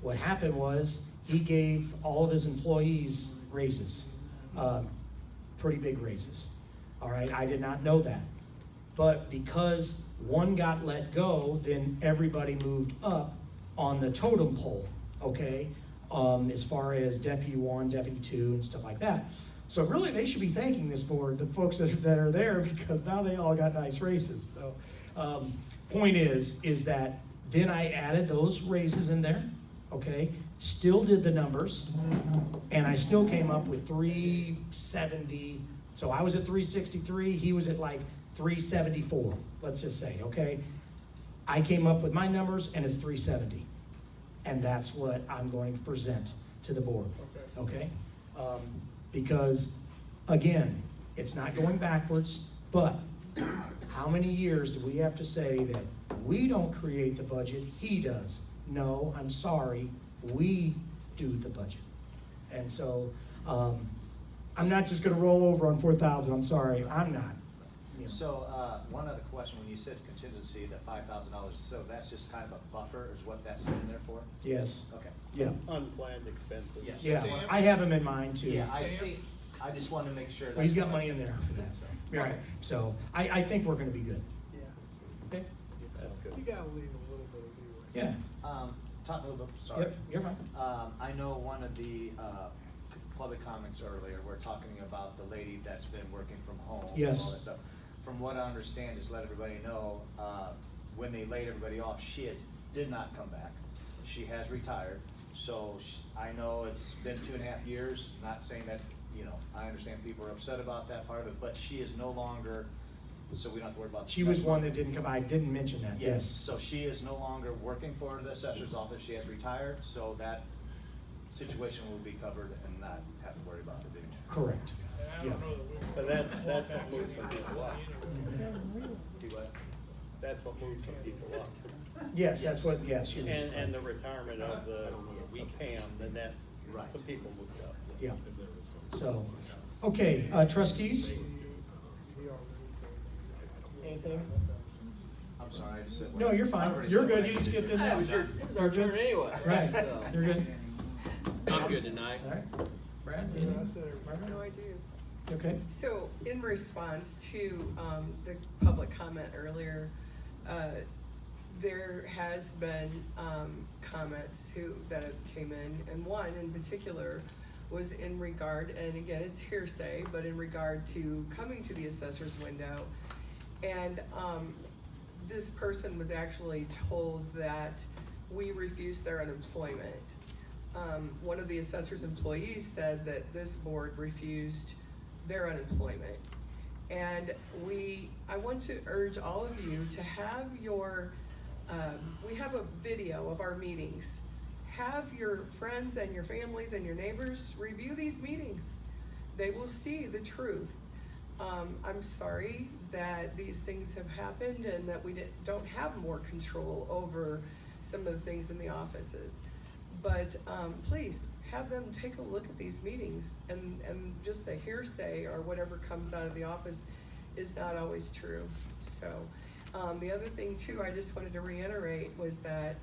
[SPEAKER 1] What happened was, he gave all of his employees raises, pretty big raises. All right, I did not know that. But because one got let go, then everybody moved up on the totem pole, okay? As far as Deputy 1, Deputy 2, and stuff like that. So really, they should be thanking this board, the folks that are there, because now they all got nice raises. So, point is that then I added those raises in there, okay? Still did the numbers, and I still came up with 370. So I was at 363, he was at like 374, let's just say, okay? I came up with my numbers, and it's 370. And that's what I'm going to present to the board, okay? Because, again, it's not going backwards, but how many years do we have to say that we don't create the budget, he does? No, I'm sorry, we do the budget. And so, I'm not just gonna roll over on 4,000, I'm sorry, I'm not.
[SPEAKER 10] So, one other question, when you said contingency, that $5,000, so that's just kind of a buffer, is what that's in there for?
[SPEAKER 1] Yes,
[SPEAKER 10] Okay.
[SPEAKER 1] yeah,
[SPEAKER 6] Unplanned expenses.
[SPEAKER 10] Yes.
[SPEAKER 1] yeah, I have him in mind too.
[SPEAKER 10] Yeah, I see, I just wanted to make sure that.
[SPEAKER 1] Well, he's got money in there for that,
[SPEAKER 10] So.
[SPEAKER 1] All right, so I think we're gonna be good,
[SPEAKER 7] Yeah,
[SPEAKER 1] okay?
[SPEAKER 6] Sounds good.
[SPEAKER 7] you gotta leave a little bit of leeway.
[SPEAKER 1] Yeah,
[SPEAKER 10] Talk a little bit, sorry.
[SPEAKER 1] yep, you're fine.
[SPEAKER 10] I know one of the, public comments earlier, we're talking about the lady that's been working from home. And
[SPEAKER 1] Yes.
[SPEAKER 10] all that stuff. From what I understand, just let everybody know, when they laid everybody off, did not come back. She has retired, so I know it's been 2.5 years, not saying that, I understand people are upset about that part of it, but she is no longer, so we don't have to worry about.
[SPEAKER 1] She was one that didn't come, I didn't mention that, yes.
[SPEAKER 10] So she is no longer working for the assessor's office, she has retired, so that situation will be covered and not have to worry about it being.
[SPEAKER 1] Correct,
[SPEAKER 7] And I
[SPEAKER 1] yeah.
[SPEAKER 7] don't know that we.
[SPEAKER 6] But that's what moves some people up.
[SPEAKER 10] Do what?
[SPEAKER 6] That's what moves some people up.
[SPEAKER 1] Yes, that's what, yes, she was.
[SPEAKER 6] And the retirement of the weak hand, then that
[SPEAKER 10] Right.
[SPEAKER 6] Some people looked up.
[SPEAKER 1] Yeah.
[SPEAKER 6] if there was some.
[SPEAKER 1] So, okay, trustees? Anything?
[SPEAKER 10] I'm sorry, I just said.
[SPEAKER 1] No, you're
[SPEAKER 10] I
[SPEAKER 1] fine.
[SPEAKER 10] already
[SPEAKER 1] You're
[SPEAKER 10] said
[SPEAKER 1] good.
[SPEAKER 10] what I
[SPEAKER 1] You just
[SPEAKER 10] needed
[SPEAKER 1] skipped
[SPEAKER 10] to
[SPEAKER 1] in.
[SPEAKER 10] do.
[SPEAKER 9] It was our turn anyway.
[SPEAKER 1] Right,
[SPEAKER 9] So,
[SPEAKER 1] you're good.
[SPEAKER 9] I'm good tonight.
[SPEAKER 1] All right. Brad, anything?
[SPEAKER 12] No, I do.
[SPEAKER 1] Okay.
[SPEAKER 12] So in response to the public comment earlier, there has been comments that have came in, and one in particular was in regard, and again, it's hearsay, but in regard to coming to the assessor's window. And this person was actually told that we refused their unemployment. One of the assessor's employees said that this board refused their unemployment. And I want to urge all of you to have we have a video of our meetings. Have your friends and your families and your neighbors review these meetings. They will see the truth. I'm sorry that these things have happened and that we don't have more control over some of the things in the offices. But please, have them take a look at these meetings, and just the hearsay or whatever comes out of the office is not always true. So, the other thing too, I just wanted to reiterate was that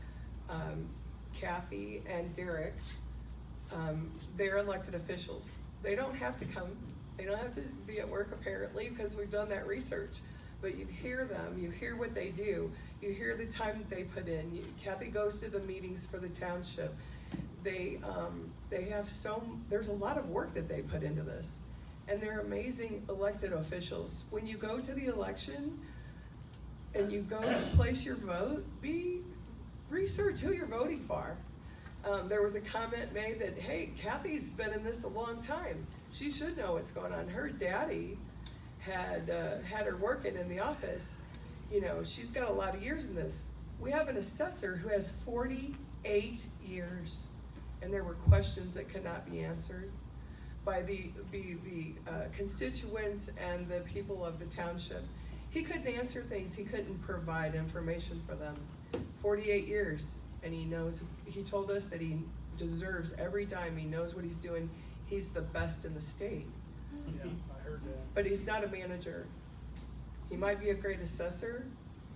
[SPEAKER 12] Kathy and Derek, they're elected officials. They don't have to come, they don't have to be at work apparently, because we've done that research. But you hear them, you hear what they do, you hear the time that they put in. Kathy goes to the meetings for the township. They have there's a lot of work that they put into this. And they're amazing elected officials. When you go to the election and you go to place your vote, research who you're voting for. There was a comment made that, hey, Kathy's been in this a long time. She should know what's going on. Her daddy had her working in the office. You know, she's got a lot of years in this. We have an assessor who has 48 years, and there were questions that could not be answered by the constituents and the people of the township. He couldn't answer things. He couldn't provide information for them. 48 years, and he told us that he deserves every dime. He knows what he's doing. He's the best in the state.
[SPEAKER 7] Yeah, I heard that.
[SPEAKER 12] But he's not a manager. He might be a great assessor,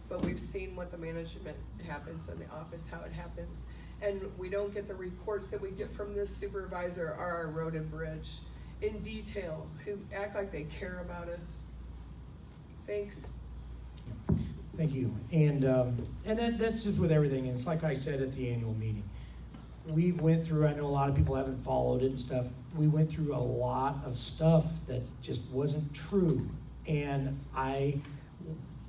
[SPEAKER 12] but we've seen what the management happens in the office, how it happens. And we don't get the reports that we get from this supervisor or our road and bridge in detail, who act like they care about us. Thanks.
[SPEAKER 1] Thank you. And that's just with everything. And it's like I said at the annual meeting. We've went through, I know a lot of people haven't followed it and stuff. We went through a lot of stuff that just wasn't true. And I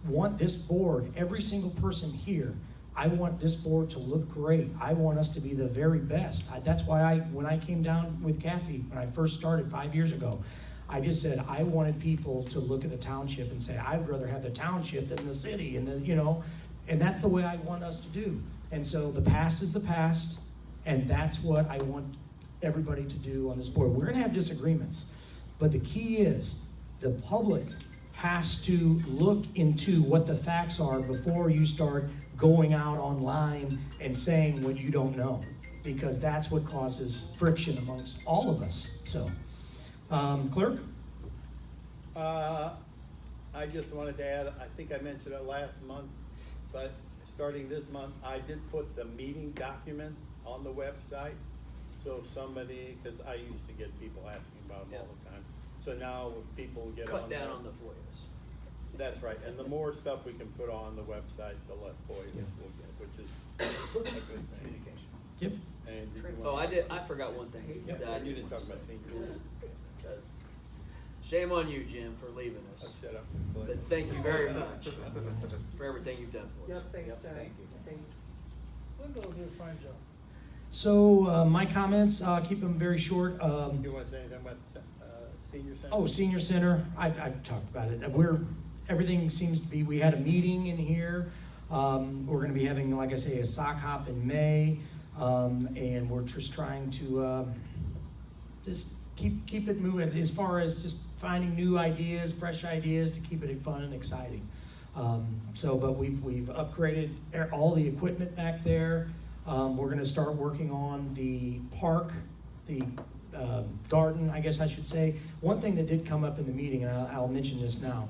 [SPEAKER 1] want this board, every single person here, I want this board to look great. I want us to be the very best. That's why when I came down with Kathy, when I first started 5 years ago, I just said I wanted people to look at the township and say, I'd rather have the township than the city, and and that's the way I want us to do. And so the past is the past, and that's what I want everybody to do on this board. We're gonna have disagreements, but the key is the public has to look into what the facts are before you start going out online and saying what you don't know, because that's what causes friction amongst all of us. So, Clerk?
[SPEAKER 13] I just wanted to add, I think I mentioned it last month, but starting this month, I did put the meeting documents on the website. So if somebody, because I used to get people asking about them all the time. So now people get on
[SPEAKER 9] Cut
[SPEAKER 13] there.
[SPEAKER 9] down on the FOIAs.
[SPEAKER 13] That's right, and the more stuff we can put on the website, the less FOIAs we'll get, which is a good thing.
[SPEAKER 1] Yep.
[SPEAKER 13] And did you
[SPEAKER 9] Oh,
[SPEAKER 13] want-
[SPEAKER 9] I forgot one thing.
[SPEAKER 13] Yeah,
[SPEAKER 9] that I
[SPEAKER 13] you
[SPEAKER 9] did
[SPEAKER 13] didn't
[SPEAKER 9] want
[SPEAKER 13] talk
[SPEAKER 9] to
[SPEAKER 13] about
[SPEAKER 9] say.
[SPEAKER 13] seniors.
[SPEAKER 9] Shame on you, Jim, for leaving
[SPEAKER 13] Oh,
[SPEAKER 9] us.
[SPEAKER 13] shut up.
[SPEAKER 9] But thank you very much for everything you've done for us.
[SPEAKER 12] Yep, thanks, John.
[SPEAKER 10] thank you.
[SPEAKER 12] Thanks.
[SPEAKER 7] Linda will do a fine job.
[SPEAKER 1] So my comments, I'll keep them very short.
[SPEAKER 13] Do you want to say anything about senior center?
[SPEAKER 1] Oh, senior center, I've talked about it. Everything seems to be, we had a meeting in here. We're gonna be having, like I say, a sock hop in May. And we're just trying to just keep it moving as far as just finding new ideas, fresh ideas to keep it fun and exciting. But we've upgraded all the equipment back there. We're gonna start working on the park garden, I guess I should say, one thing that did come up in the meeting, and I'll mention this now,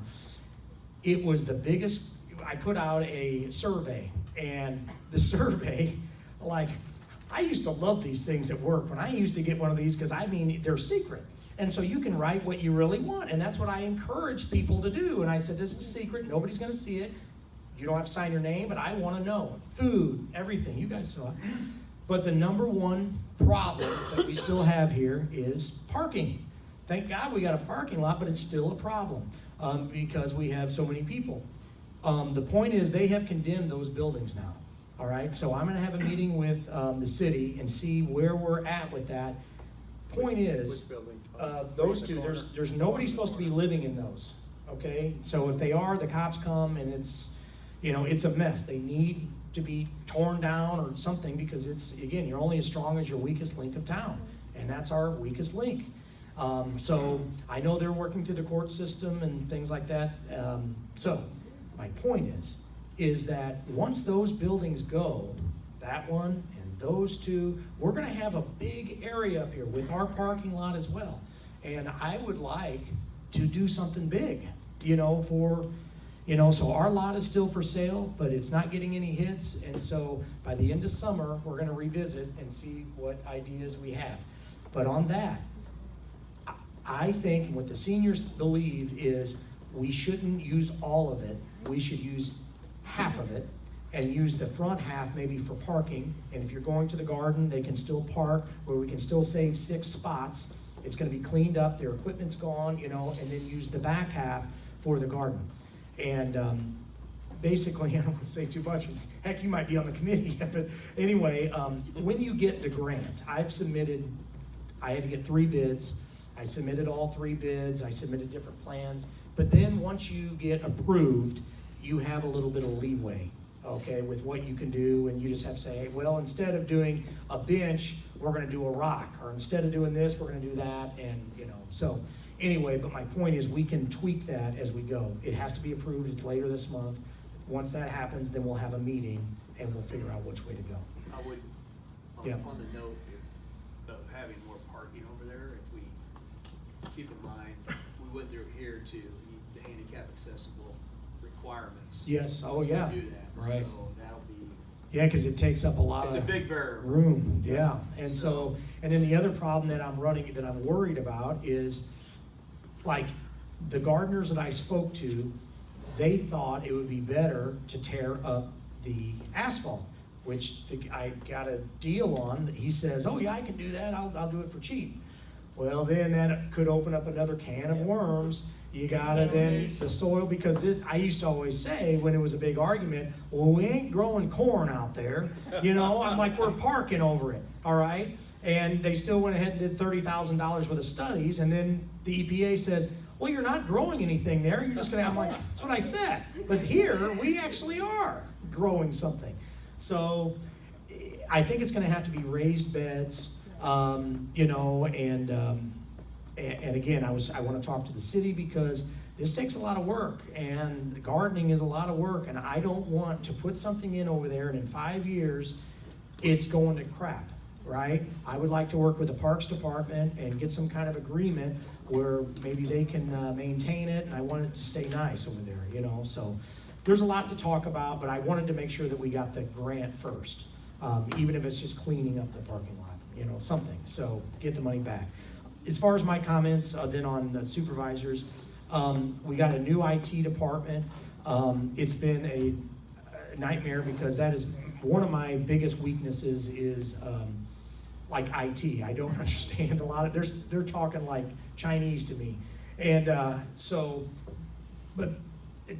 [SPEAKER 1] it was the biggest, I put out a survey, and the survey, like, I used to love these things at work when I used to get one of these, because I mean, they're secret. And so you can write what you really want, and that's what I encouraged people to do. And I said, this is secret, nobody's gonna see it. You don't have to sign your name, but I wanna know. Food, everything, you guys saw it. But the number one problem that we still have here is parking. Thank God we got a parking lot, but it's still a problem because we have so many people. The point is, they have condemned those buildings now, all right? So I'm gonna have a meeting with the city and see where we're at with that. Point is,
[SPEAKER 6] Which building?
[SPEAKER 1] those two, there's nobody supposed to be living in those, okay? So if they are, the cops come and it's, it's a mess. They need to be torn down or something, because it's, again, you're only as strong as your weakest link of town, and that's our weakest link. So I know they're working through the court system and things like that. So my point is that once those buildings go, that one and those two, we're gonna have a big area up here with our parking lot as well. And I would like to do something big, so our lot is still for sale, but it's not getting any hits. And so by the end of summer, we're gonna revisit and see what ideas we have. But on that, I think what the seniors believe is we shouldn't use all of it. We should use half of it and use the front half maybe for parking. And if you're going to the garden, they can still park, where we can still save 6 spots. It's gonna be cleaned up, their equipment's gone, and then use the back half for the garden. And basically, I don't want to say too much. Heck, you might be on the committee. But anyway, when you get the grant, I had to get 3 bids. I submitted all 3 bids. I submitted different plans. But then once you get approved, you have a little bit of leeway, okay, with what you can do. And you just have to say, well, instead of doing a bench, we're going to do a rock. Or instead of doing this, we're going to do that. And, so anyway, but my point is we can tweak that as we go. It has to be approved. It's later this month. Once that happens, then we'll have a meeting and we'll figure out which way to go.
[SPEAKER 9] I would,
[SPEAKER 1] Yeah.
[SPEAKER 9] on the note of having more parking over there, if we keep in mind, we went through here to the handicap accessible requirements.
[SPEAKER 1] Yes, oh
[SPEAKER 9] Once we
[SPEAKER 1] yeah,
[SPEAKER 9] do that,
[SPEAKER 1] right.
[SPEAKER 9] So that'll be,
[SPEAKER 1] Yeah, because it takes up a lot
[SPEAKER 9] it's a
[SPEAKER 1] of
[SPEAKER 9] big variable.
[SPEAKER 1] room, yeah. And so, and then the other problem that I'm worried about is, like, the gardeners that I spoke to, they thought it would be better to tear up the asphalt, which I got a deal on. He says, oh yeah, I can do that, I'll do it for cheap. Well, then that could open up another can of worms. You gotta then, the soil, because I used to always say, when it was a big argument, well, we ain't growing corn out there. I'm like, we're parking over it, all right? And they still went ahead and did $30,000 worth of studies, and then the EPA says, well, you're not growing anything there, you're just gonna, I'm like, that's what I said. But here, we actually are growing something. So I think it's gonna have to be raised beds, and again, I want to talk to the city, because this takes a lot of work, and gardening is a lot of work, and I don't want to put something in over there and in 5 years, it's going to crap, right? I would like to work with the Parks Department and get some kind of agreement where maybe they can maintain it, and I want it to stay nice over there, so there's a lot to talk about, but I wanted to make sure that we got the grant first, even if it's just cleaning up the parking lot, something, so get the money back. As far as my comments, then on the supervisors, we got a new IT department. It's been a nightmare, because that is one of my biggest weaknesses is like IT. I don't understand a lot of, they're talking like Chinese to me. And but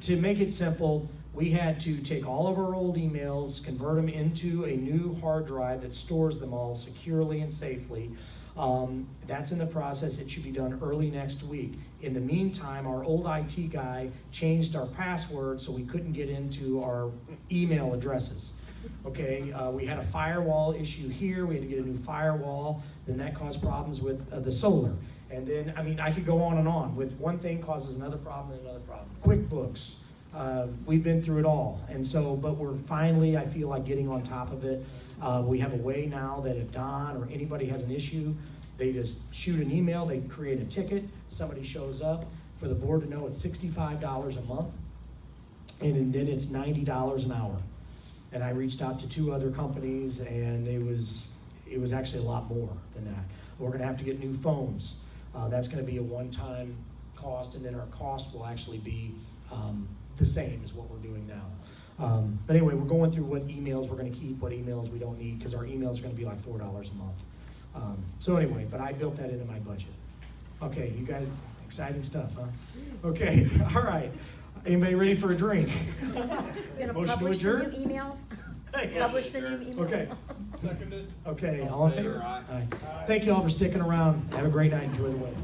[SPEAKER 1] to make it simple, we had to take all of our old emails, convert them into a new hard drive that stores them all securely and safely. That's in the process. It should be done early next week. In the meantime, our old IT guy changed our password so we couldn't get into our email addresses. Okay, we had a firewall issue here. We had to get a new firewall. Then that caused problems with the solar. And then, I could go on and on. With one thing causes another problem and another problem. QuickBooks. We've been through it all. And so, but we're finally, I feel like, getting on top of it. We have a way now that if Don or anybody has an issue, They just shoot an email, they create a ticket, somebody shows up, for the board to know it's $65 a month, and then it's $90 an hour. And I reached out to 2 other companies, and it was actually a lot more than that. We're gonna have to get new phones. That's gonna be a one-time cost, and then our cost will actually be the same as what we're doing now. But anyway, we're going through what emails we're gonna keep, what emails we don't need, because our emails are gonna be like $4 a month. So anyway, but I built that into my budget. Okay, you got exciting stuff, huh? Okay, all right. Anybody ready for a drink?
[SPEAKER 14] Gonna
[SPEAKER 1] Motion to
[SPEAKER 14] publish the
[SPEAKER 1] adjourn?
[SPEAKER 14] new emails?
[SPEAKER 1] Yeah.
[SPEAKER 14] Publish the new emails?
[SPEAKER 1] Okay.
[SPEAKER 7] Seconded.
[SPEAKER 1] Okay, all in favor? Aye. Thank you all for sticking around. Have a great night. Enjoy the wedding.